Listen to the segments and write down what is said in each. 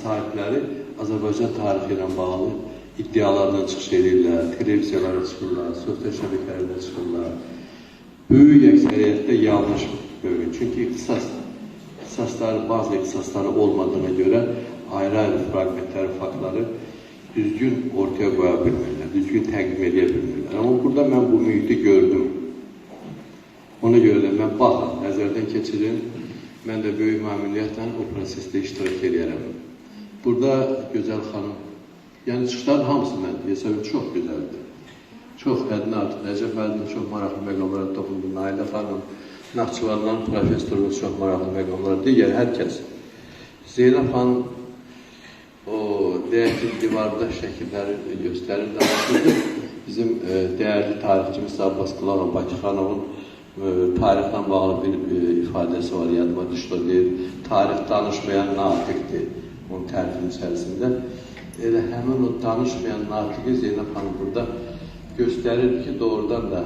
sahipləri Azərbaycan tarixi ilə bağlı iddialardan çıxış edirlər, televiziyalara çıxırlar, sosial şəbəkələrdə çıxırlar. Böyük əksəriyyətdə yanlış böyük. Çünki bazı ixtisasları olmadığına görə ayrı-ayrı fragmentləri, faktları düzgün ortaya qoya bilmirlər, düzgün təqdim edə bilmirlər. Amma burada mən bu mühiti gördüm. Ona görə də mən baxın, nəzərdən keçirin, mən də böyük məmnuniyyətlə o prosesdə iştirak edərəm. Burada gözəl xanım, yəni çıxışların hamısı mən desəm çox gözəldir. Çox həddən artıq, Nəcəf Əldin çox maraqlı məqamlara toxundu, Nailə xanım, Naxçıvandan professorumuz çox maraqlı məqamlar, digər hər kəs. Zeynəb xanım o dəyərli divarda şəkilləri göstərir. Bizim dəyərli tarixçimiz Abbas Qulağan Bakıxanovun tarixlə bağlı bir ifadəsi var, yadıma düşdü, deyir, tarix danışmayan natiqdir onun tərifinin içərisində. Elə həmin o danışmayan natiqi Zeynəb xanım burada göstərir ki, doğrudan da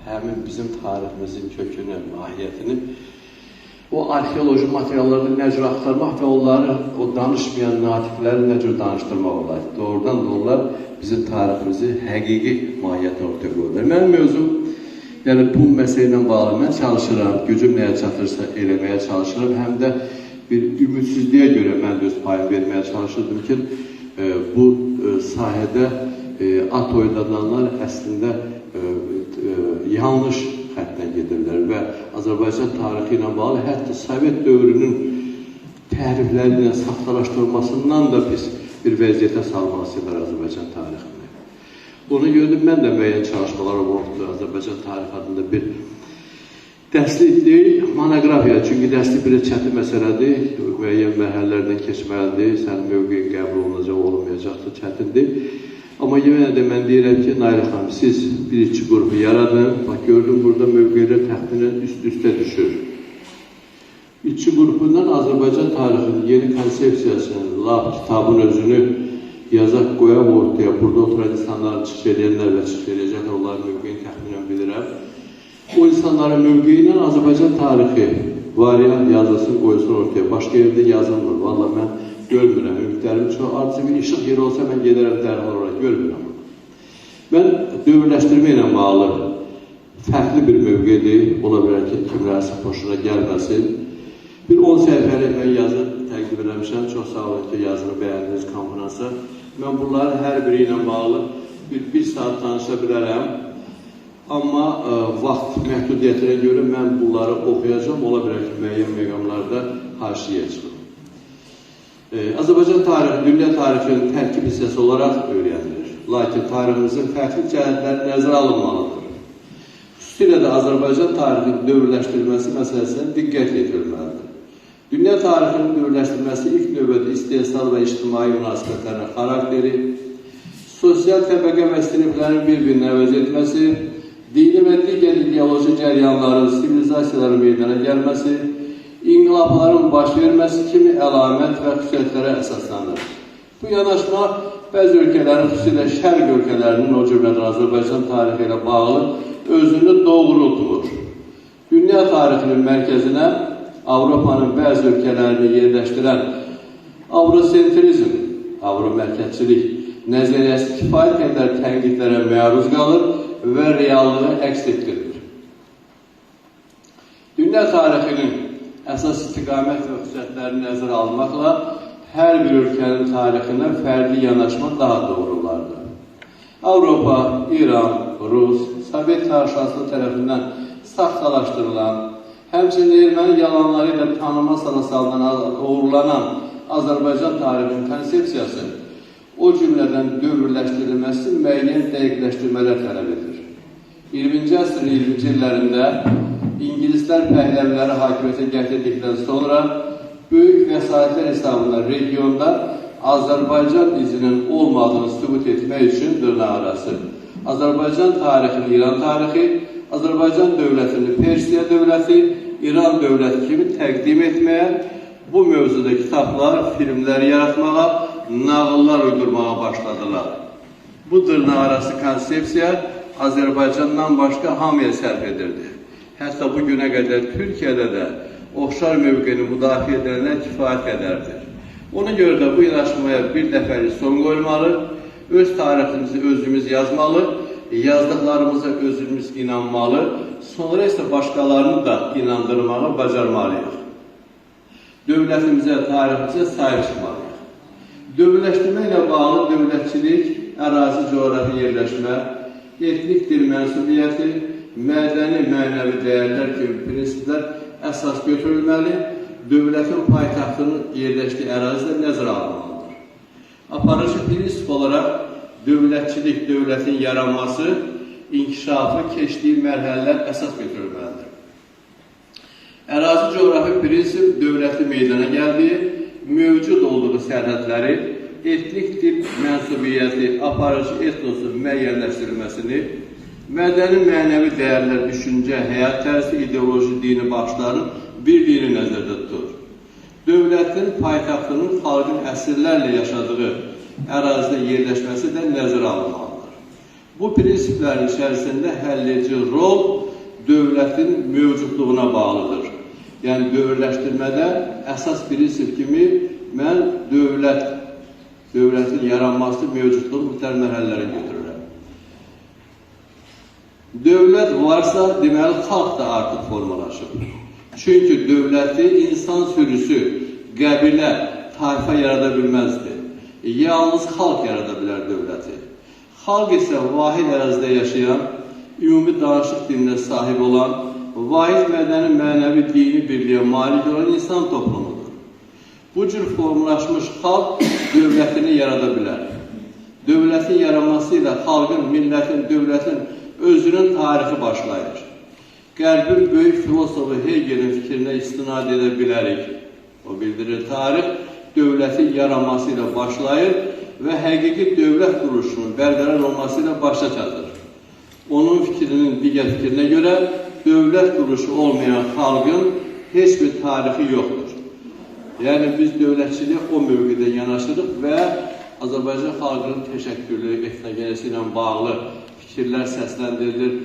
həmin bizim tariximizin kökünü, mahiyyətini o arxeoloji materiallarda nə cür axtarmaq və onları, o danışmayan natiqləri nə cür danışdırmaq olar. Doğrudan da onlar bizim tariximizi həqiqi mahiyyətini ortaya qoyurlar. Mənim mövzum, yəni bu məsələ ilə bağlı mən çalışıram, gücüm nəyə çatırsa eləməyə çalışıram. Həm də bir ümidsizliyə görə mən öz payımı verməyə çalışırdım ki, bu sahədə at oynadanlar əslində yanlış xətlə gedirlər və Azərbaycan tarixi ilə bağlı hətta Sovet dövrünün tərifləri ilə saxtalaşdırılmasından da pis bir vəziyyətə salmaq istəyirlər Azərbaycan tarixini. Ona görə də mən də müəyyən çalışmalar olmaqdır Azərbaycan tarixi adında bir dərslik deyil, monografiya, çünki dərslik bir çətin məsələdir, müəyyən mərhələlərdən keçməlidir, sənin mövqeyin qəbul olunacaq, olunmayacaqdır, çətindir. Amma yenə də mən deyirəm ki, Nailə xanım, siz bir-iki qrupu yaradın, bax gördüm burada mövqelər təxminən üst-üstə düşür. İki qrupundan Azərbaycan tarixinin yeni konsepsiyasının, lab kitabın özünü yazaq qoyaq ortaya, burada oturan insanların çıxış edənlər və çıxış edəcəklər, onların mövqeyini təxminən bilirəm. O insanların mövqeyi ilə Azərbaycan tarixi variant yazılsın, qoyulsun ortaya. Başqa yerdə yazılmır. Valla mən görmürəm. Ümidlərim çox artı bir işıq yeri olsa mən gedərəm dərhal oraya. Görmürəm. Mən dövrləşdirmə ilə bağlı fərqli bir mövqedir. Ola bilər ki, kimlərsə xoşuna gəlməsin. Bir 10 səhifəlik mən yazı təqdim eləmişəm. Çox sağ olun ki, yazını bəyəndiniz konferansa. Mən bunların hər biri ilə bağlı bir saat danışa bilərəm. Amma vaxt məhdudiyyətinə görə mən bunları oxuyacağım, ola bilər ki, müəyyən məqamlarda haşiyə çıxır. Azərbaycan tarixi, dünya tarixinin tərkib hissəsi olaraq öyrənilir. Lakin tariximizin fərqli cəhətləri nəzərə alınmalıdır. Xüsusilə də Azərbaycan tarixinin dövrləşdirilməsi məsələsinə diqqət yetirilməlidir. Dünya tarixinin dövrləşdirilməsi ilk növbədə istehsal və ictimai münasibətlərin xarakteri, sosial təbəqə və siniflərin bir-birini əvəz etməsi, dini və digər ideoloji cəryanların, sivilizasiyaların meydana gəlməsi, inqilabların baş verməsi kimi əlamət və xüsusiyyətlərə əsaslanır. Bu yanaşma bəzi ölkələrin, xüsusilə şərq ölkələrinin, o cümlədən Azərbaycan tarixi ilə bağlı özünü doğrultur. Dünya tarixinin mərkəzinə Avropanın bəzi ölkələrini yerləşdirən avrosentrizm, avro-mərkəzçilik nəzəriyyəsi kifayət qədər tənqidlərə məruz qalır və reallığı əks etdirir. Dünya tarixinin əsas istiqamət və xüsusiyyətlərini nəzərə almaqla hər bir ölkənin tarixinə fərqli yanaşma daha doğru olardı. Avropa, İran, Rus, Sovet tarixçiləri tərəfindən saxtalaşdırılan, həmçinin erməni yalanları ilə tanınma sanasalından uğurlanan Azərbaycan tarixinin konsepsiyası o cümlədən dövrləşdirilməsi müəyyən dəqiqləşdirmələr tələb edir. 20-ci əsrin 20-ci illərində İngilislər pəhləviləri hakimiyyətə gətirdikdən sonra böyük vəsaitlər hesabında regionda Azərbaycan izinin olmadığını sübut etmək üçün dırnaqarası Azərbaycan tarixini İran tarixi, Azərbaycan dövlətini Persiya dövləti, İran dövləti kimi təqdim etməyə, bu mövzuda kitablar, filmlər yaratmağa, nağıllar uydurmağa başladılar. Bu dırnaqarası konsepsiya Azərbaycandan başqa hamıya sərf edirdi. Hətta bu günə qədər Türkiyədə də oxşar mövqeni müdafiə edənlər kifayət qədərdir. Ona görə də bu yanaşmaya bir dəfəlik son qoymalı, öz tariximizi özümüz yazmalı, yazdıqlarımıza özümüz inanmalı, sonra isə başqalarını da inandırmağı bacarmalıyıq. Dövlətimizə, tariximizə sahib çıxmalıyıq. Dövlətləşdirməklə bağlı dövlətçilik, ərazi coğrafi yerləşmə, etnik dil mənsubiyyəti, mədəni, mənəvi dəyərlər kimi prinsiplər əsas götürülməli, dövlətin paytaxtının yerləşdiyi ərazidə nəzərə alınmalıdır. Aparıcı prinsip olaraq dövlətçilik, dövlətin yaranması, inkişafı, keçdiyi mərhələlər əsas götürülməlidir. Ərazi coğrafi prinsip dövləti meydana gəldiyi, mövcud olduğu sərhədləri, etnik dil mənsubiyyəti, aparıcı etnosun müəyyənləşdirilməsini, mədəni, mənəvi dəyərlər, düşüncə, həyat tərzi, ideoloji, dini baxışların birliyini nəzərdə tutur. Dövlətin paytaxtının xalqın əsrlərlə yaşadığı ərazidə yerləşməsi də nəzərə alınmalıdır. Bu prinsiplərin içərisində həlledici rol dövlətin mövcudluğuna bağlıdır. Yəni, dövlətləşdirmədə əsas prinsip kimi mən dövlətin yaranması, mövcudluğu müxtəlif mərhələlərə götürürəm. Dövlət varsa, deməli, xalq da artıq formalaşır. Çünki dövləti insan sürüsü, qəbilə, tayfa yarada bilməzdir. Yalnız xalq yarada bilər dövləti. Xalq isə vahid ərazidə yaşayan, ümumi danışıq dilinə sahib olan, vahid mədəni, mənəvi, dini birliyə malik olan insan toplumudur. Bu cür formalaşmış xalq dövlətini yarada bilər. Dövlətin yaranması ilə xalqın, millətin, dövlətin özünün tarixi başlayır. Qərbin böyük filosofu Hegelin fikrinə istinad edə bilərik. O bildirir, tarix dövlətin yaranması ilə başlayır və həqiqi dövlət quruluşunun bərqərar olması ilə başa çatır. Onun fikrinin digər fikrinə görə dövlət quruluşu olmayan xalqın heç bir tarixi yoxdur. Yəni, biz dövlətçiliyə o mövqedə yanaşırıq və Azərbaycan xalqının təşəkkürlü etnogenesi ilə bağlı fikirlər səsləndirilir.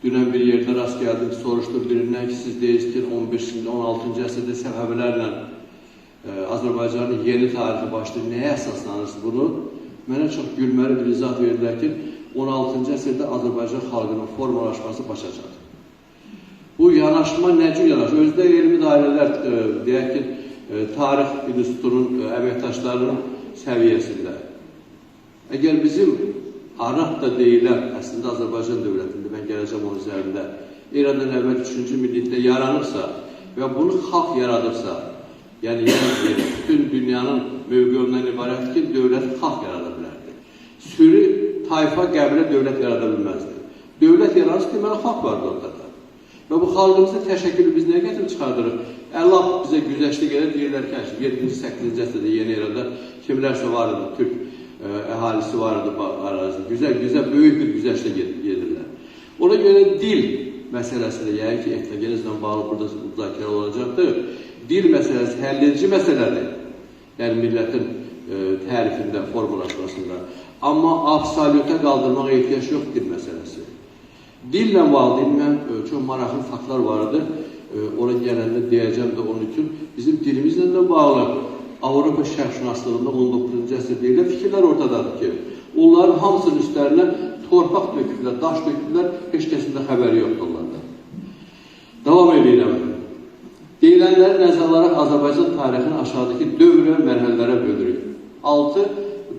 Dünən bir yerdə rast gəldim, soruşdur birindən ki, siz deyirsiniz ki, 15-16-cı əsrdə Səfəvilərlə Azərbaycanın yeni tarixi başlayır. Nəyə əsaslanırsınız bunu? Mənə çox gülməli bir izah verirlər ki, 16-cı əsrdə Azərbaycan xalqının formalaşması başa çatır. Bu yanaşma necə yanaşma? Özdə elmi dairələr, deyək ki, tarix institutunun əməkdaşlarının səviyyəsində. Əgər bizim Araq da deyilən, əslində Azərbaycan dövlətində, mən gələcəm onun üzərində, eradan əvvəl 3-cü minillikdə yaranırsa və bunu xalq yaradırsa, yəni bütün dünyanın mövqeyindən ibarət ki, dövlət xalq yarada bilərdir. Sürü, tayfa, qəbilə dövlət yarada bilməzdir. Dövlət yaranırsa, deməli, xalq vardır ortada. Və bu xalqımızda təşəkkülü biz nəyə gətirib çıxardırıq? Allah bizə güzəşlik edir, deyirlər ki, 7-ci, 8-ci əsrdə yeni erada kimlərsə var idi, Türk əhalisi var idi arazide. Güzel, böyük bir güzəşlə gedirlər. Ona görə dil məsələsində, yəni ki, etnogenezlə bağlı burada müzakirə olacaqdır. Dil məsələsi həlledici məsələdir. Yəni, millətin tərifində, formalaşmasında. Amma absolutə qaldırmağa ehtiyac yox dil məsələsi. Dillə bağlı, mən çox maraqlı faktlar vardı. Ona gələndə deyəcəm də onun üçün. Bizim dilimizlə də bağlı Avropa şərqşünaslığında 19-cu əsrdə ilə fikirlər ortadadır ki, onların hamısının üstlərinə torpaq döküblər, daş döküblər, heç kəsində xəbəri yoxdur onlardan. Davam edirəm. Deyilənləri nəzərə alaraq Azərbaycan tarixini aşağıdakı dövr və mərhələlərə bölürük. 6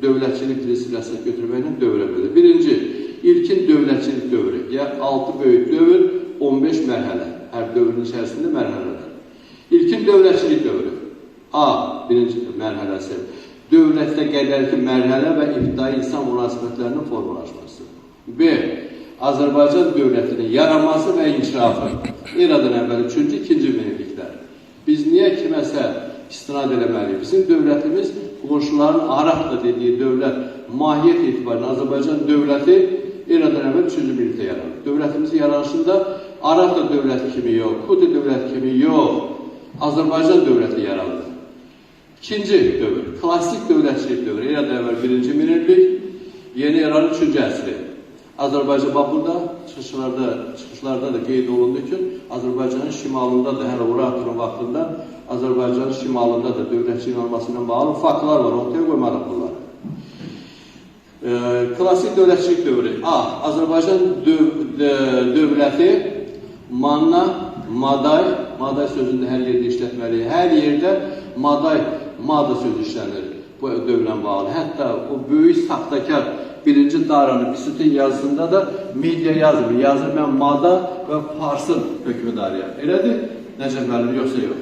dövlətçilik prinsiplərini götürməklə dövrə bölürük. Birinci, ilkin dövlətçilik dövrü. Yəni 6 böyük dövr, 15 mərhələ. Hər dövrün içərisində mərhələlər. İlkin dövlətçilik dövrü. A. Birinci mərhələsi. Dövlətdə qədərki mərhələ və ibtidai insan münasibətlərinin formalaşması. B. Azərbaycan dövlətinin yaranması və inkişafı. Eradan əvvəl 3-cü, 2-ci minilliklər. Biz niyə kiməsə istinad eləməliyik? Bizim dövlətimiz, qonşuların Araq da dediyi dövlət, mahiyyət etibarıyla Azərbaycan dövləti eradan əvvəl 3-cü minillikdə yaranır. Dövlətimizin yaranışında Araq da dövləti kimi yox, Kuti dövləti kimi yox, Azərbaycan dövləti yarandı. İkinci dövr, klassik dövlətçilik dövrü, eradan əvvəl 1-ci minillik, yeni eranın 3-cü əsri. Azərbaycan, bax burada çıxışlarda da qeyd olundu ki, Azərbaycanın şimalında da, hələ Oratorun vaxtında Azərbaycanın şimalında da dövlətçi inanması ilə bağlı faktlar var, ortaya qoymadıq bunları. Klasik dövlətçilik dövrü. Azərbaycan dövləti manna, maday sözündə hər yerdə işlətməliyik. Hər yerdə mada sözü işlənir bu dövrlə bağlı. Hətta o böyük saxtakar birinci Daranın Bisutin yazısında da media yazmır. Yazır mən mada və Farsın hökmüdarıyam. Elədir? Nəcəf müəllim, yoxsa yox.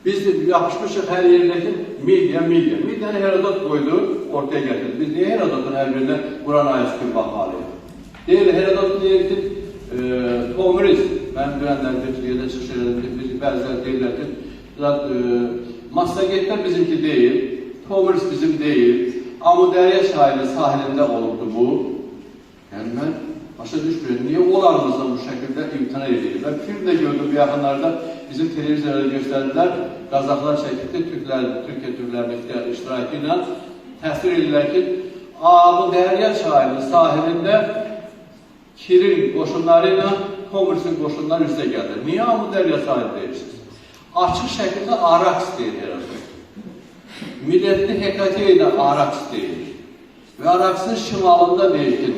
Biz yapışmışıq hər yerindəki media. Medianı Herodot qoydu, ortaya gətirdi. Biz niyə Herodotun hər birində Quran ayəsi kimi baxmalıyıq? Deyil, Herodot deyir ki, Tomris, mən bilənlərdə yerdə çıxış edirəm, bəzilər deyirlər ki, Massagetlər bizimki deyil, Tomris bizim deyil, Amudərya çayının sahilində olurdu bu. Yəni, mən başa düşmürəm, niyə olarımızdan bu şəkildə imtina edilir? Mən filmdə gördüm bu yaxınlarda, bizim televizorları göstərdilər, Qazaxlar çəkildi, Türkiyə türklərinin iştirakı ilə təsvir edirlər ki, Amudərya çayının sahilində Kirin qoşunları ilə Tomris'in qoşunları üzrə gəldi. Niyə Amudərya çayını deyirsiniz? Açıq şəkildə Araks deyir Herodot. Millətli Hekatiyyə Araks deyir. Və Araksın şimalında deyir ki,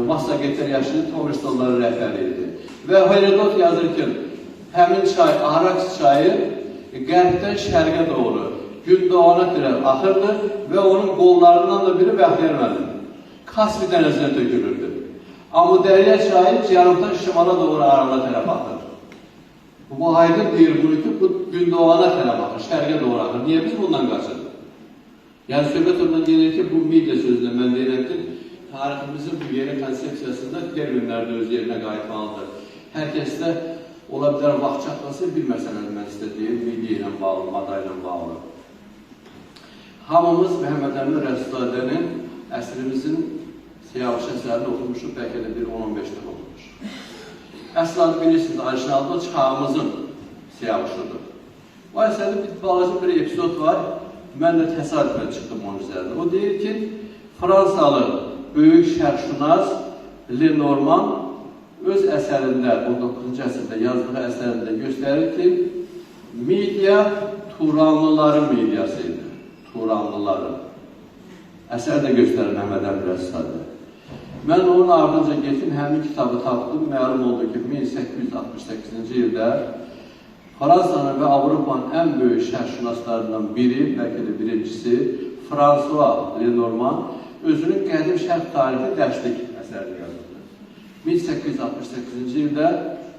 Massagetlər yaşayır, Tomris onların rəhbəri idi. Və Herodot yazır ki, həmin çay, Araks çayı qərbdən şərqə doğru, gün doğana tərəf axırdı və onun qollarından da biri Bəxtiyar Kaspi dənizinə tökülürdü. Amudərya çayı cənubdan şimala doğru arala tərəf axır. Bu aydın deyir bunu ki, bu gün doğana tərəf axır, şərqə doğru axır. Niyə biz bundan qaçırıq? Yəni, söhbət ondan gelir ki, bu media sözündə mən deyirəm ki, tariximizin bu yeni konsepsiyasında terminlər də öz yerinə qayıtmalıdır. Hər kəsdə ola bilər vaxt çatması bir məsələdir mən istədiyim, media ilə bağlı, mada ilə bağlı. Hamımız Məhəmməd Əmin Rəsulzadənin əsrimizin Siyavuş əsərini oxumuşuq, bəlkə də bir 10-15 dəfə oxumuşuq. Əsl adı bilirsiniz, orijinalda çağımızın Siyavuşudur. Bu əsərdə bir balaca bir epizod var, mən də təsadüfən çıxdım onun üzərində. O deyir ki, Fransalı böyük şərqşünas Lenormand öz əsərində, 19-cu əsrdə yazdığı əsərində göstərir ki, media Turanlıların mediası idi. Turanlıların. Əsər də göstərir Məhəmməd Əmin Rəsulzadə. Mən onun ardınca getdim, həmin kitabı tapdım, məlum oldu ki, 1868-ci ildə Fransanın və Avropanın ən böyük şərqşünaslarından biri, bəlkə də birincisi, François Lenormand özünün qədim şərq tarixi dərslik əsərini yazdı. 1868-ci ildə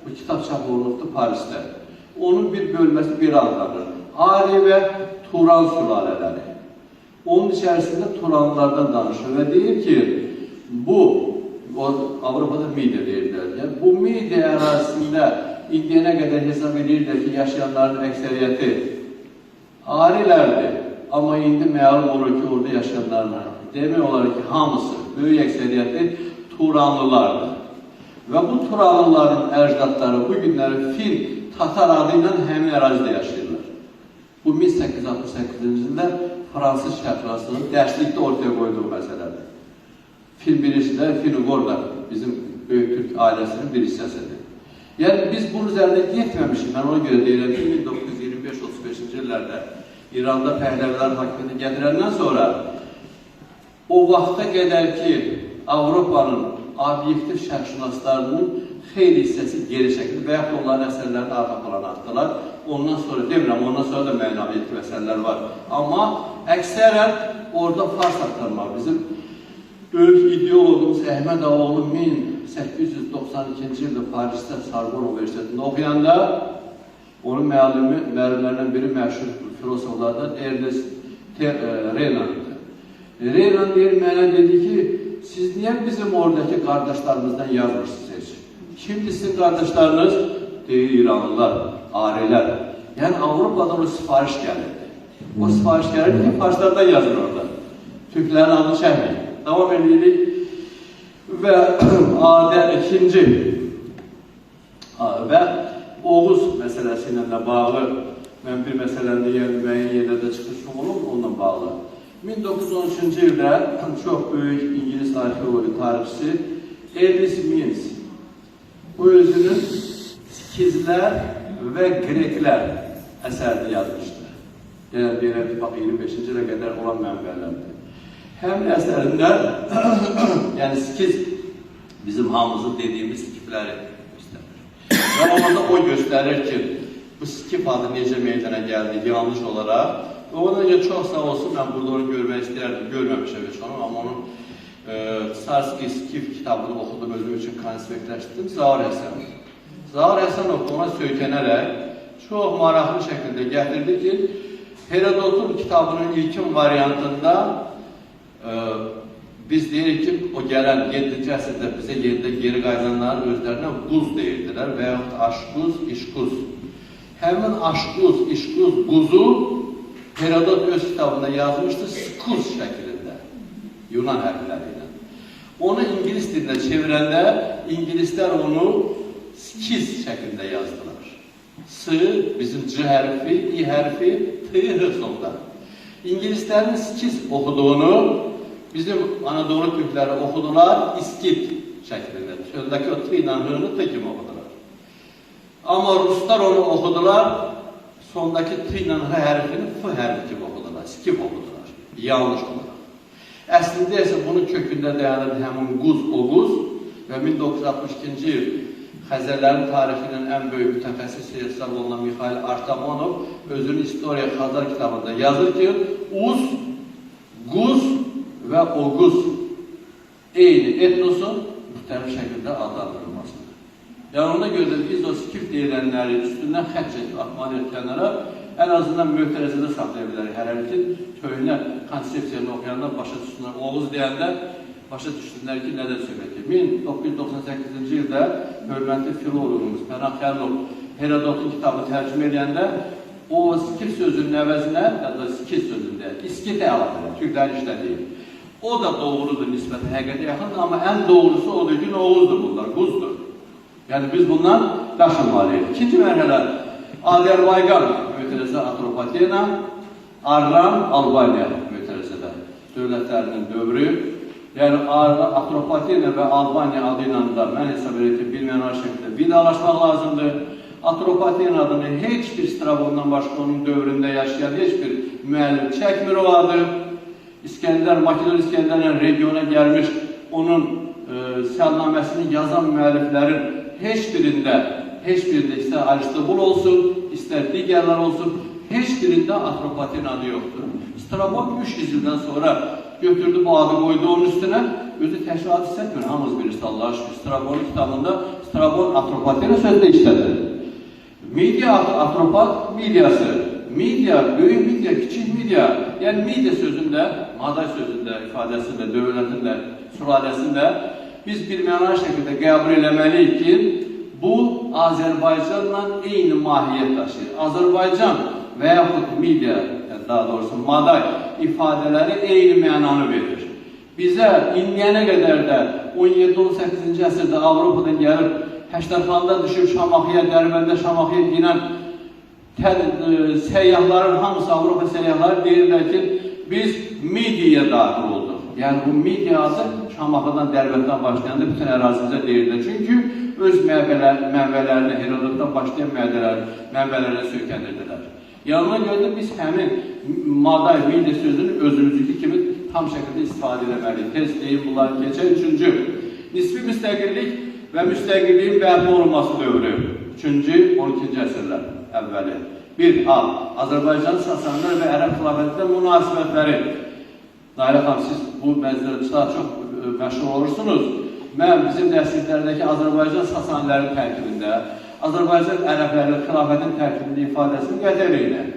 bu kitab çap olunubdu Parisdə. Onun bir bölməsi belə adlanır, Ari və Turan sülalələri. Onun içərisində Turanlılardan danışır və deyir ki, bu, Avropada media deyirlər, bu media ərazisində indiyənə qədər hesab edirlər ki, yaşayanların əksəriyyəti arilərdir. Amma indi məlum olur ki, orada yaşayanların demək olar ki, hamısı, böyük əksəriyyəti Turanlılardır. Və bu Turanlıların əcdadları bu günləri Fil Tatar adı ilə həmin ərazidə yaşayırlar. Bu 1868-ci ildə Fransız şərqşünaslığının dərslikdə ortaya qoyduğu məsələdir. Fil birisilər, Fil-Uqor da bizim böyük Türk ailəsinin bir hissəsidir. Yəni, biz bunun üzərində yetməmişik. Mən ona görə deyirəm ki, 1925-35-ci illərdə İranda Pəhləvilər hakimiyyətini gətirəndən sonra o vaxta qədər ki, Avropanın obyektiv şərqşünaslarının xeyli hissəsi geri çəkildi və yaxud onların əsərlərini arxa plana atdılar. Ondan sonra, demirəm, ondan sonra da müəyyən obyektiv əsərlər var. Amma əksərən orada fars aktarmaq. Bizim böyük ideologumuz Əhməd Ağoğlu 1892-ci ildə Parisdə Sorbonne Universitetində oxuyanda onun müəllimlərindən biri məşhur filosoflardan Ernest Renan'dı. Renan deyir, mənə dedi ki, siz niyə bizim oradakı qardaşlarımızdan yazmırsınız heç? Kimdir sizin qardaşlarınız? Deyir, İranlılar, arilər. Yəni, Avropadan o sifariş gəlirdi. O sifariş gəlirdi ki, farslardan yazın orada. Türklərin adını çəkməyin. Davam edirik və Adər ikinci və Oğuz məsələsi ilə də bağlı mən bir məsələndə müəyyən yerlərdə çıxışım olub, onunla bağlı. 1913-cü ildə çox böyük İngiliz arxeoloji tarixçisi Ellis Mins bu özünün Skizlər və Greklər əsərini yazmışdır. Yəni, 25-ci ilə qədər olan mənbələrdir. Həmin əsərində, yəni Skiz bizim hamımızın dediyimiz skifləri göstərir. Və orada o göstərir ki, bu skif adı necə meydana gəldi, yanlış olaraq. Və ondan önce çox sağ olsun, mən burada onu görmək istəyərdim, görməmişəm heç onu, amma onun Tsarski Skif kitabını oxudum, özüm üçün konspektləşdirdim, Zaur Həsənov. Zaur Həsənov ona söykənərək çox maraqlı şəkildə gətirdi ki, Herodotun kitabının ilkin variantında biz deyirik ki, o gələn 7-ci əsrdə bizə geri qayıdanların özlərinə quz deyirdilər və yaxud aşquz, işquz. Həmin aşquz, işquz, quzu Herodot öz kitabında yazmışdı skuz şəklində, Yunan hərfləri ilə. Onu İngilis dilinə çevirəndə İngilislər onu skiz şəklində yazdılar. S, bizim C hərfi, I hərfi, T sonda. İngilislərin skiz oxuduğunu bizim Anadolu Türkləri oxudular iskit şəklində. Sözdəki o T ilə H-nı T kimi oxudular. Amma Ruslar onu oxudular, sondakı T ilə H hərfini F hərfi kimi oxudular, skif oxudular. Yanlış olaraq. Əslində isə bunun kökündə dayanır həmin quz, oğuz və 1962-ci il Xəzərlərin tarixinin ən böyük mütəxəssis hesab olunan Mikhail Artamonov özünün İstoriya Xazar kitabında yazır ki, uz, quz və oğuz eyni etnosun müxtəlif şəkildə adlandırılmasıdır. Yəni ona görə də biz o skif deyilənləri üstündən xət çəkib atmalıyıq kənara, ən azından möhtərəzədə saxlaya bilərik. Hər həmkin köynə konsepsiyonu oxuyanlar başa düşsünlər. Oğuz deyəndə başa düşdülər ki, nədən söhbət edir? 1998-ci ildə hörmətli filologumuz Pənah Xəlilov Herodotun kitabını tərcümə edəndə o skif sözünün əvəzinə, ya da skif sözündə iskitə əlavə edir, Türklərin işlədiyi. O da doğrudur, nisbətə həqiqətə yaxındır, amma ən doğrusu odur ki, oğuzdur bunlar, quzdur. Yəni biz bundan daşınmalıyıq. İkinci mərhələ Azərbaycan mötərəzə Atropatena, Arran, Albaniya mötərəzədə dövlətlərinin dövrü. Yəni Atropatena və Albaniya adı ilə da mən hesab edirəm ki, bilməyən şəkildə vidalaşmaq lazımdır. Atropatena adını heç bir Strabondan başqa onun dövründə yaşayan heç bir müəllim çəkmir o adı. İskəndər, Makedon İskəndərlə regiona gəlmiş onun səlnaməsini yazan müəlliflərin heç birində istər Aristobul olsun, istər digərlər olsun, heç birində Atropatena adı yoxdur. Strabon 300 ildən sonra götürdü bu adı qoydu onun üstünə, özü təşkilat hissetmir, hamız bilirsə Allah'a şükür. Strabonun kitabında Strabon Atropatena sözdə işlədir. Media atropat mediası. Media, böyük media, kiçik media. Yəni media sözündə, maday sözündə, ifadəsində, dövlətində, sülaləsində biz bilməyən şəkildə qəbul eləməliyik ki, bu Azərbaycanla eyni mahiyyət daşıyır. Azərbaycan və yaxud media, daha doğrusu maday ifadələri eyni mənanı verir. Bizə indiyənə qədər də 17-18-ci əsrdə Avropadan gəlib, Həştərxanda düşüb Şamaxıya, Dərbəndə Şamaxıya dinən səyyahların hamısı, Avropa səyyahları deyirlər ki, biz mediaya daxil olduq. Yəni bu media adı Şamaxıdan, Dərbəndən başlayanda bütün ərazimizə deyirlər. Çünki öz mənbələrinə, Herodotdan başlayan mənbələrlə söykəndirdilər. Yanına görə də biz həmin maday, media sözünün özümüzdeki kimi tam şəkildə istifadə edəməliyik. Tez deyim, bunları keçək. Üçüncü, nisbi müstəqillik və müstəqilliyin bərpa olunması dövrü. Üçüncü, 12-ci əsrlər əvvəli. Bir, Azərbaycan, Sasanlar və Ərəb xilafətində münasibətləri. Nailə xanım, siz bu mənzərədə daha çox məşğul olursunuz. Mən bizim dərsliklərdəki Azərbaycan Sasanlərin tərkibində, Azərbaycan ərəblərinin xilafətin tərkibində ifadəsini qəzəl edir.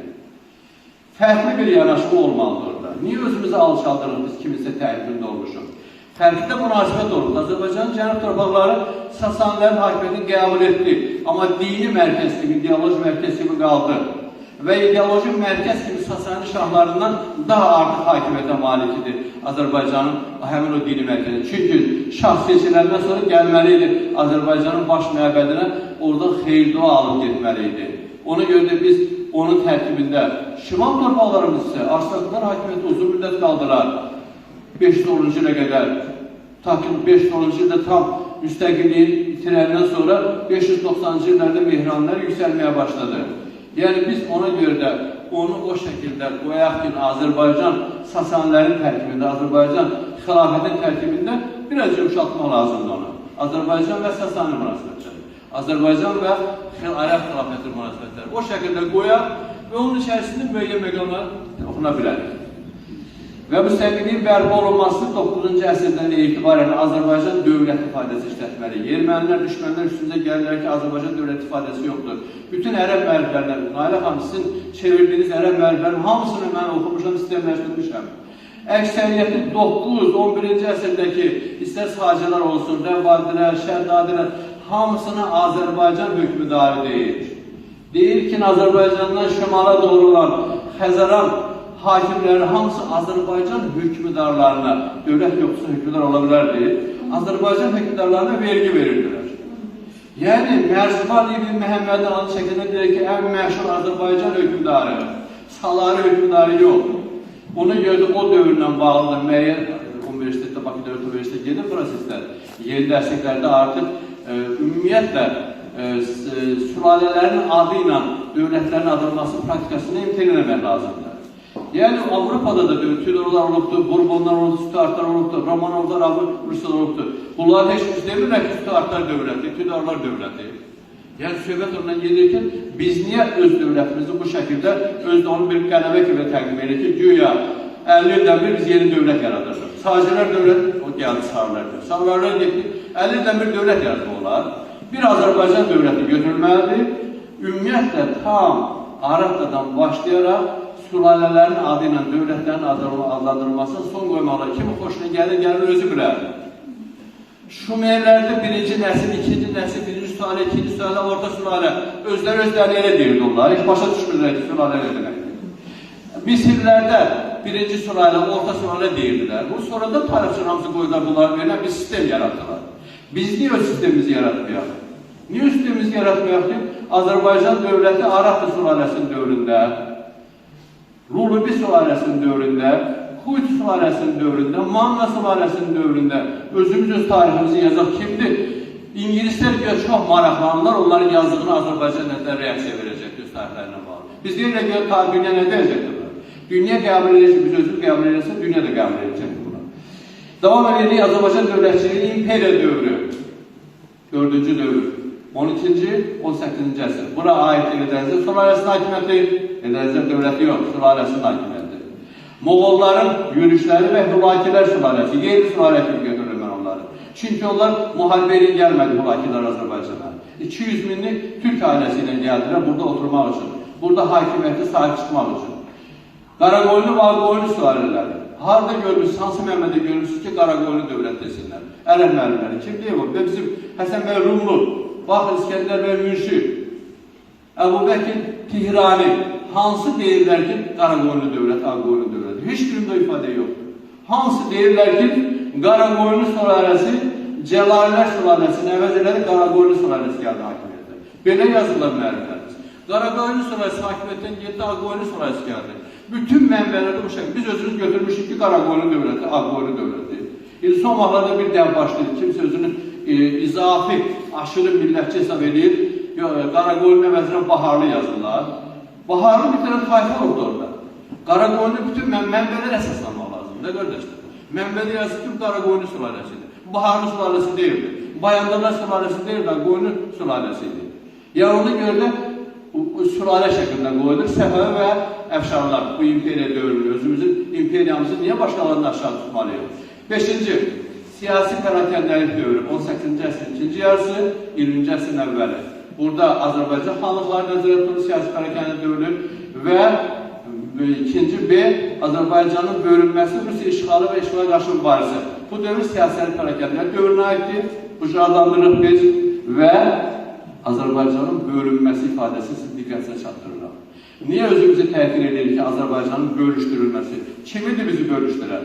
Fərqli bir yanaşma olmalıdır orada. Niyə özümüzü alçaldırıq biz kimisə tərkibində olmuşuq? Fərqli münasibət olur. Azərbaycanın cənub torpaqları Sasanlərin hakimiyyətini qəbul etdi. Amma dini mərkəz kimi, ideoloji mərkəz kimi qaldı. Və ideoloji mərkəz kimi Sasani şahlarından daha artıq hakimiyyətə malikidir Azərbaycanın həmin o dini mərkəzi. Çünki şah seçiləndən sonra gəlməliydi Azərbaycanın baş məbədinə, oradan xeyir dua alıb getməliydi. Ona görə də biz onun tərkibində şimal torpaqlarımız isə Arsaqlar hakimiyyəti uzun müddət qaldılar. 510-cu ilə qədər, ta ki 510-cu ildə tam müstəqilliyi itirəndən sonra 590-cı illərdə Mehranlar yüksəlməyə başladı. Yəni biz ona görə də onu o şəkildə qoyaq ki, Azərbaycan Sasanilərin tərkibində, Azərbaycan xilafətin tərkibində biraz yumuşatmaq lazımdır ona. Azərbaycan və Sasani münasibətləri, Azərbaycan və Ərəb xilafəti münasibətləri o şəkildə qoyaq və onun içərisində müəyyən məqamlar oxuna bilərik. Və müstəqilliyin bərpa olunması 9-cu əsrdən etibarən Azərbaycan dövlət ifadəsi işlətməli. Ermənilər, düşmənlər üstündə gəlirlər ki, Azərbaycan dövlət ifadəsi yoxdur. Bütün ərəb müəlliflərdən, Nailə xanım, sizin çevirdiyiniz ərəb müəlliflərin hamısını mən oxumuşam, sistemləşdirmişəm. Əksəriyyəti 9-11-ci əsrdəki istər sahəcələr olsun, rəvadilər, şəddadilər, hamısını Azərbaycan hökmüdarı deyir. Deyir ki, Azərbaycandan şimala doğru olan Xəzəran hakimlərin hamısı Azərbaycan hökmüdarlarına, dövlət yoxsa hökmüdar ola bilər deyir, Azərbaycan hökmüdarlarına vergi verirdilər. Yəni, Mərzban ibn Məhəmmədin adı şəkildə deyir ki, ən məşhur Azərbaycan hökmüdarı, Salari hökmüdarı yox. Ona görə də o dövrlə bağlı müəyyən universitetdə, Bakı Dövlət Universitetdə gedir proseslər. Yeni dərsliklərdə artıq ümumiyyətlə sülalələrin adı ilə dövlətlərin adılması praktikasını imtina eləmək lazımdır. Yəni, Avropada da Tüdorlar olubdur, Burbonlar olubdur, Stuartlar olubdur, Romanovlar, Ruslar olubdur. Bunlar heç biz demirlər ki, Stuartlar dövləti, Tüdorlar dövləti. Yəni, söhbət ondan gedirkən, biz niyə öz dövlətimizi bu şəkildə, özdə onu bir qələbə kimi təqdim edir ki, güya 50 ildən bir biz yeni dövlət yaradırıq. Sahəcələr dövlət, o gəldi sağlardır. Sağlarlar getdik, 50 ildən bir dövlət yaratmaq olar. Bir Azərbaycan dövləti götürülməlidir. Ümumiyyətlə, tam Araqdadan başlayaraq, sülalələrin adı ilə dövlətlərin adlandırılmasına son qoymalar. Kimi xoşuna gəlir özü bilər. Şumerlərdə birinci nəsil, ikinci nəsil, birinci sülalə, ikinci sülalə, orta sülalə. Özləri elə deyirdi onlar. Heç başa düşmürlər ki, sülalə nə deməkdir. Misirlərdə birinci sülalə, orta sülalə deyirdilər. Bu sonradan tarixçilərin hamısı qoydular bunları verilən bir sistem yaratdılar. Biz niyə öz sistemimizi yaratmayaq? Niyə öz sistemimizi yaratmayaq ki, Azərbaycan dövləti Araqlı sülaləsinin dövründə, Rulubi sülaləsinin dövründə, Kuyt sülaləsinin dövründə, Manna sülaləsinin dövründə özümüz öz tariximizi yazaq kimdir? İngilislər çox maraqlanırlar, onların yazdığını Azərbaycan nədən reaksiya verəcək öz tarixlərinə bağlı. Biz deyirlər ki, dünya nə deyəcəkdir? Dünya qəbul edəcək, biz özümüz qəbul edəcək, dünya da qəbul edəcək buna. Davam edelim, Azərbaycan dövlətçiliyi imperiya dövrü, 4-cü dövr, 12-ci, 18-ci əsr. Bura aid Eldənizə sülaləsinin hakimiyyəti, Eldənizə dövləti yox, sülaləsinin hakimiyyəti. Moğolların yürüşləri və Hülakilər sülaləsi, qeyri sülalə kimi götürürüm mən onları. Çünki onlar müharibəyə gəlmədi Hülakilər Azərbaycana. 200 minlik Türk ailəsi ilə gəldilər burada oturmaq üçün, burada hakimiyyəti sahib çıxmaq üçün. Qaraqoyunlu və Ağqoyunlu sülalələri. Harada görmüşsünüz, hansı Məhəmmədə görmüşsünüz ki, Qaraqoyunlu dövlət desinlər. Ərəb müəllimləri, kim deyib o? Və bizim Həsən bəy Rumlu, Baxır İskəndər bəy Münşi, Əbu Bəkir Tihrani, hansı deyirlər ki, Qaraqoyunlu dövlət, Ağqoyunlu dövlət? Heç birində ifadə yoxdur. Hansı deyirlər ki, Qaraqoyunlu sülaləsi, Cəlalilər sülaləsini əvəz elədi, Qaraqoyunlu sülaləsi gəldi hakimiyyətə. Belə yazırlar müəllimlərimiz. Qaraqoyunlu sülaləsi hakimiyyətdən getdi, Ağqoyunlu sülaləsi gəldi. Bütün mənbələrdə bu şəkildə. Biz özümüz götürmüşük ki, Qaraqoyunlu dövləti, Ağqoyunlu dövləti. Son vaxtlarda bir dəm başlayır, kimsə özünü izafi, aşırı millətçi hesab edir. Qaraqoyunlu əvəzinə Baharlı yazırlar. Baharlı bir tərəf tayfa oldu orada. Qaraqoyunlu bütün mənbələr əsaslanmaq lazımdır, qardaşlar. Mənbədə yazır ki, Qaraqoyunlu sülaləsidir. Baharlı sülaləsi deyildi. Bayandarlar sülaləsi deyildi, Qaraqoyunlu sülaləsidir. Yəni ona görə də sülalə şəklində qoyulur. Səfəvi və Əfşarlar bu imperiya dövrünü, özümüzün imperiyamızı niyə başqalarını aşağı tutmalıyıq? 5-ci, siyasi pərakəndəlik dövrü, 18-ci əsrin ikinci yarısı, 20-ci əsrin əvvəli. Burada Azərbaycan xanlıqları nəzərdə tutulur, siyasi pərakəndəlik dövrü və ikinci B, Azərbaycanın bölünməsi, Rusiya işğalı və işğala qarşı mübarizə. Bu dövr siyasi pərakəndəlik dövrünə aiddir. Bu adlandırırıq biz və Azərbaycanın bölünməsi ifadəsi siz diqqətinizə çatdırırıq. Niyə özümüzü təhqir edirik ki, Azərbaycanın bölüşdürülməsi? Kimidir bizi bölüşdürər?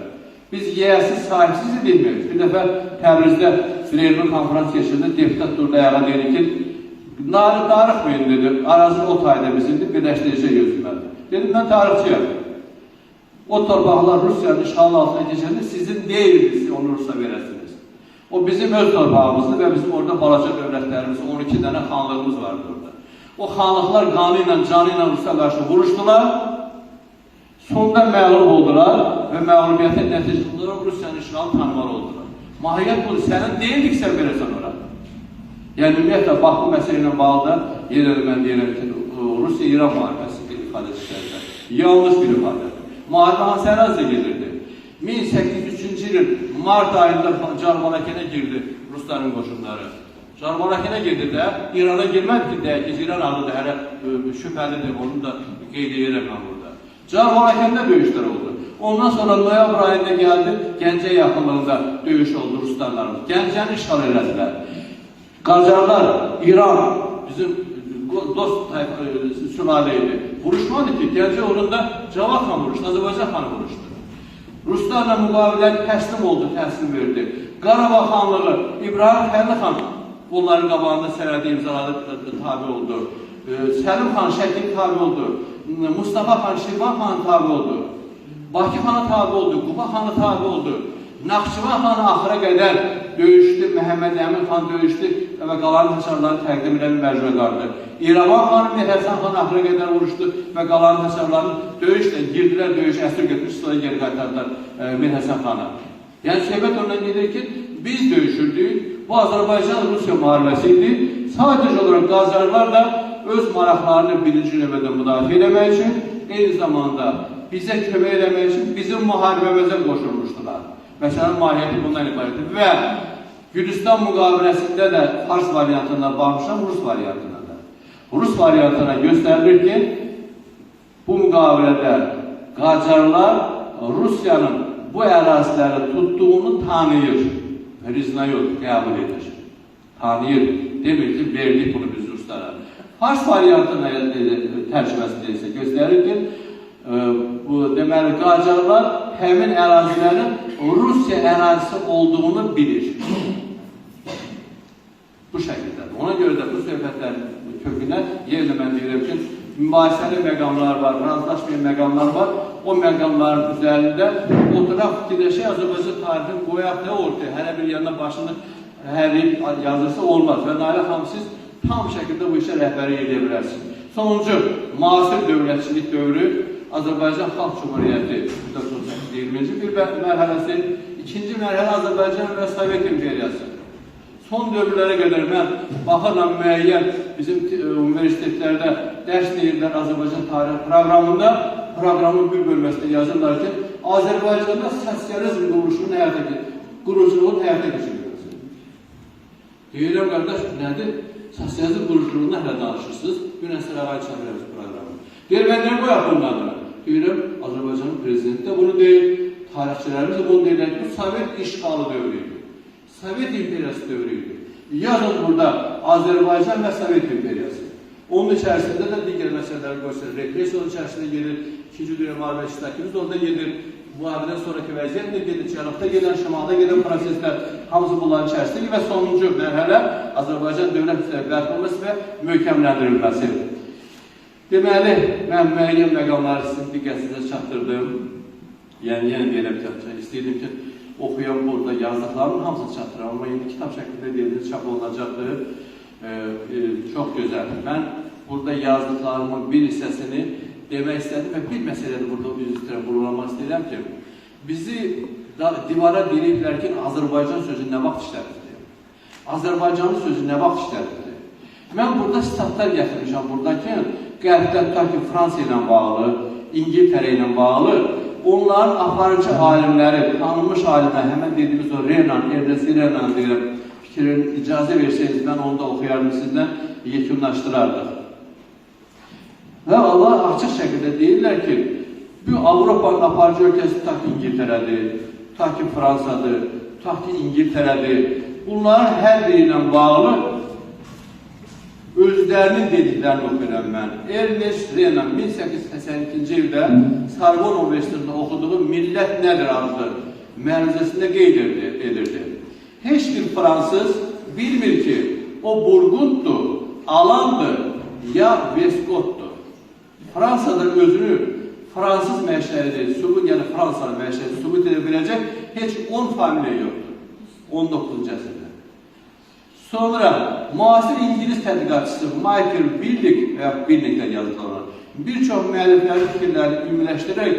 Biz yiyəsiz, sahibsiz edilmiyoruz. Bir dəfə Təbrizdə Süleyman konferans geçirdi, deputat durdu ayağa dedi ki, darıxmayın dedi, arazı o tayda bizimdir, birləşdirəcək gözümədir. Dedim, mən tarixçiyəm. O torpaqlar Rusiyanın işğalının altına keçəndə sizin deyil, siz onu Rus'a verəsiniz. O bizim öz torpağımızdır və bizim orada balaca dövlətlərimiz, 12 dənə xanlığımız vardı orada. O xanlıqlar qanı ilə, canı ilə Rusya qarşı vuruşdular. Sonunda məğlub oldular və məğlubiyyətin nəticəsində Rusiyanın işğalı tanımalı oldular. Mahiyyət budur, sənin deyildik sən verəsən ora. Yəni, ümumiyyətlə, bax, bu məsələ ilə bağlı da yerədə mən deyirəm ki, Rusiya-İran müharibəsi bir ifadəsi içərisində. Yanlış bir ifadədir. Müharibə hansı ərazidə gedirdi? 1803-cü ilin mart ayında Carbalakənə girdi Rusların qoşunları. Carbalakənə girdi də, İrana girmədi ki, deyək ki, İran adıdır, hələ şübhəlidir, onu da qeyd edirəm mən burada. Carbalakəndə döyüşlər oldu. Ondan sonra noyabr ayında gəldi, Gəncə yaxınlığında döyüş oldu Ruslarlarımız. Gəncəni işğal elədilər. Qacarlar, İran, bizim dost sülalə idi. Vuruşmadı ki, Gəncə uğrunda Cavad xan vuruşdu, Azərbaycan xanı vuruşdu. Ruslarla müqavilət təslim oldu, təslim verdi. Qarabağ xanlığı, İbrahim Xəlli xan bunların qabağında sənədi imzaladı, tabi oldu. Səlim xan Şəkil tabi oldu. Mustafa xan Şirvan xanı tabi oldu. Bakı xanı tabi oldu, Quba xanı tabi oldu. Naxçıvan xanı axıra qədər döyüşdü, Məhəmməd Əmin xan döyüşdü və qalan həsarları təqdim edən məcbur qardı. İrəvan xanı Mirhəsən xan axıra qədər vuruşdu və qalan həsarlarını döyüşlə girdilər, döyüş əsir götürmüş, sonra geri qaytardılar Mirhəsən xanı. Yəni, söhbət ondan gedir ki, biz döyüşürdük, bu Azərbaycan-Rusiya müharibəsi idi. Sadəcə olaraq Qacarlar da öz maraqlarını birinci növbədə müdafiə eləmək üçün, eyni zamanda bizə kömək eləmək üçün bizim müharibəmizə qoşulmuşdular. Məsələn, mahiyyəti bundan ibarətdir. Və Gürcistan müqaviləsində də Fars variantından baxmışam, Rus variantına da. Rus variantına göstərilir ki, bu müqavilədə Qacarlar Rusiyanın bu əraziləri tutduğunu tanıyır. Priznayır, qəbul edir. Tanıyır. Demir ki, verdik bunu biz Ruslara. Fars variantına tərcüməsində isə göstərir ki, bu deməli Qacarlar həmin ərazilərin Rusiya ərazisi olduğunu bilir. Bu şəkildədir. Ona görə də bu söhbətlərin kökünə yerlə mən deyirəm ki, mübahisəli məqamlar var, razılaşmayan məqamlar var. O məqamların üzərində oturaq fikirləşək, Azərbaycan tarixini qoyaq da ortaya, hələ bir yanına başını hərliyib yazırsa olmaz. Və Nailə xanım, siz tam şəkildə bu işə rəhbəri edə bilərsiniz. Sonuncu, müasir dövlətçilik dövrü, Azərbaycan Xalq Cumhuriyyəti 1920-ci bir mərhələsi, ikinci mərhələ Azərbaycan və Sovet İmperiyası. Son dövrlərə qədər mən baxırla müəyyən bizim universitetlərdə dərs deyirlər Azərbaycan tarixi proqramında, proqramın bir bölməsində yazırlar ki, Azərbaycanda sosializm quruculuğun həyata keçirilməsi. Deyirəm, qardaş, nədir? Sosializm quruculuğundan hələ danışırsınız, Günəsər Ağay Çəmirəviz proqramı. Deyir, mən nə qoyaq bundan da? Deyirəm, Azərbaycanın prezidenti də bunu deyir, tarixçilərimiz də bunu deyirlər ki, bu Sovet işğalı dövrüydü. Sovet İmperiyası dövrüydü. Yazın burada Azərbaycan və Sovet İmperiyası. Onun içərisində də digər məsələləri göstərir. Represiyanın içərisində gedir, 2-ci Dünya müharibəsi iştirakımız orada gedir. Müharibədən sonraki vəziyyət də gedir, cənubda gedən, şimalda gedən proseslər, hamısı bunların içərisində və sonuncu mərhələ Azərbaycan dövlət bərpolması və möhkəmləndirilməsi. Deməli, mən müəyyən məqamları sizin diqqətinizə çatdırdım. Yəni, yenə deyirəm ki, istəyirdim ki, oxuyan burada yazdıqlarının hamısını çatdıram. Amma indi kitab şəklində deyildir, çap olunacaqdır. Çox gözəl. Mən burada yazdıqlarımın bir hissəsini demək istədim və bir məsələdə burada üzrə vurulamaq istəyirəm ki, bizi divara deyirlər ki, Azərbaycan sözü nə vaxt işlədir? Azərbaycanın sözü nə vaxt işlədir? Mən burada statlar gətirmişəm buradakı, qərbdən ta ki, Fransa ilə bağlı, İngiltərə ilə bağlı, onların aparıcı alimləri, tanınmış alimlər, həmən dediyimiz o Renan, Ernest Renan deyirəm, fikrini icazə versəyiz, mən onu da oxuyardım sizdən, yekunlaşdırardıq. Və Allah açıq şəkildə deyirlər ki, bu Avropanın aparıcı ölkəsi ta ki İngiltərədir, ta ki Fransadır, ta ki İngiltərədir. Bunların hər biri ilə bağlı özlərinin dediklərini oxuyuram mən. Ernest Renan 1882-ci ildə Sorbonne Universitetində oxuduğu Millət Nədir adlı məruzəsində qeyd edirdi. Heç bir fransız bilmir ki, o Burgunddur, Alandır, ya Veskotdur. Fransada özünü fransız mənşəlidir, yəni Fransanın mənşəlidir, sübut edə biləcək heç 10 familiya yoxdur. 19-cu əsrdə. Sonra müasir İngiliz tədqiqatçısı Michael Billig və Billig'dən yazılan bir çox müəlliflərin fikirlərini ümumiləşdirərək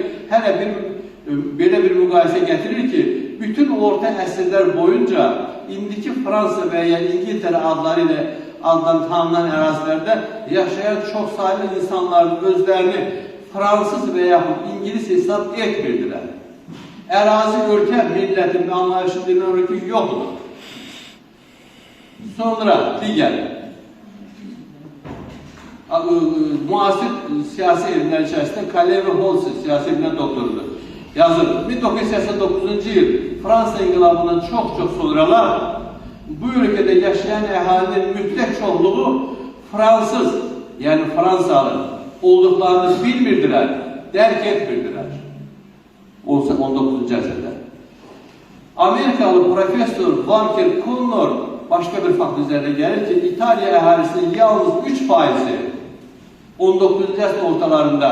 belə bir müqayisə gətirir ki, bütün orta əsrlər boyunca indiki Fransa və ya İngiltərə adları ilə tanınan ərazilərdə yaşayan çox saylı insanların özlərini Fransız və yaxud İngiliz hesab etmirdilər. Ərazi, ölkə, millətin və anlayışından ötürü yoxdur. Sonra digər müasir siyasi elmlər içərisində Kalevi Holtz siyasi elmlər doktorudur. Yazır, 1989-cu il Fransa inqilabından çox sonralar bu ölkədə yaşayan əhalinin mütləq çoxluğu Fransız, yəni Fransalı olduqlarını bilmirdilər, dərk etmirdilər. 19-cu əsrdə. Amerikalı profesör Walker Connor başqa bir fakt üzərində gəlir ki, İtaliya əhalisinin yalnız 3%-i 19-cu əsr ortalarında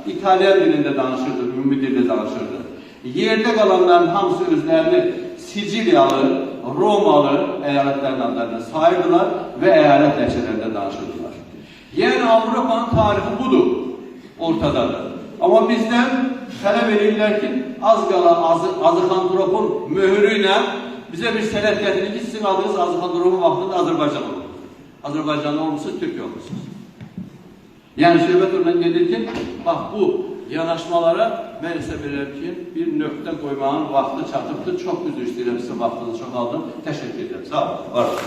İtalyan dilində danışırdı, ümumi dildə danışırdı. Yerdə qalanların hamısı özlərini Siciliyalı, Romalı əyalətlərin adlarına sayırdılar və əyalət ləhcələrində danışırdılar. Yəni Avropanın tarixi budur, ortadadır. Amma bizdən tələb edirlər ki, az qala Azıxantropun möhürü ilə bizə bir sənət gətirir ki, sizin adınız Azıxantropun vaxtında Azərbaycan olur. Azərbaycanlı olmuşsunuz, Türk olmuşsunuz. Yəni söhbət oradan gedir ki, bax bu yanaşmalara mən isə bilirəm ki, bir nöqtə qoymağın vaxtı çatıbdır. Çox üzr istəyirəm, sizin vaxtınızı çox aldım. Təşəkkür edirəm. Sağ olun. Var olun.